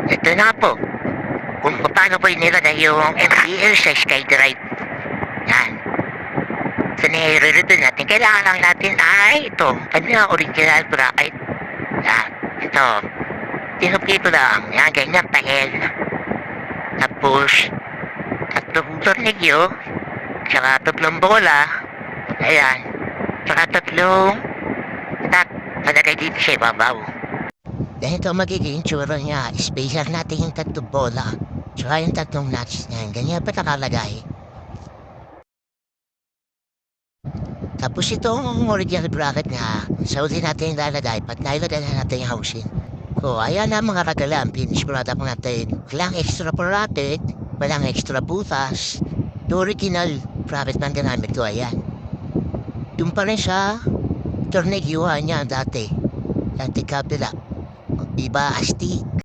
Ito na po, kung paano po nilagay yung MCL sa SkyDrive. Yan. So, nire-redo natin. Kailangan lang natin ay ito. Ano yung original bracket? Yan. Ito. Tinupito lang. Yan, ganyan tahel. Tapos, tatlong tornilyo. Tsaka tatlong bola. Ayan. Tsaka tatlong nut. Malagay dito sa ibabaw. Dahil ito magiging tsura niya. Spacer natin yung tatlong bola. Tsaka yung tatlong nuts niyan. Ganyan pa nakalagay. Tapos itong original bracket nga, sa uli natin ilalagay, pat nailagay na natin yung housing. So, ayan na mga kagalan, finish product natin. Walang extra bracket, walang extra butas. The original bracket man ginamit ko, ayan. Doon pa rin sa tornilyo niya dati. Dati kapila. Iba astig.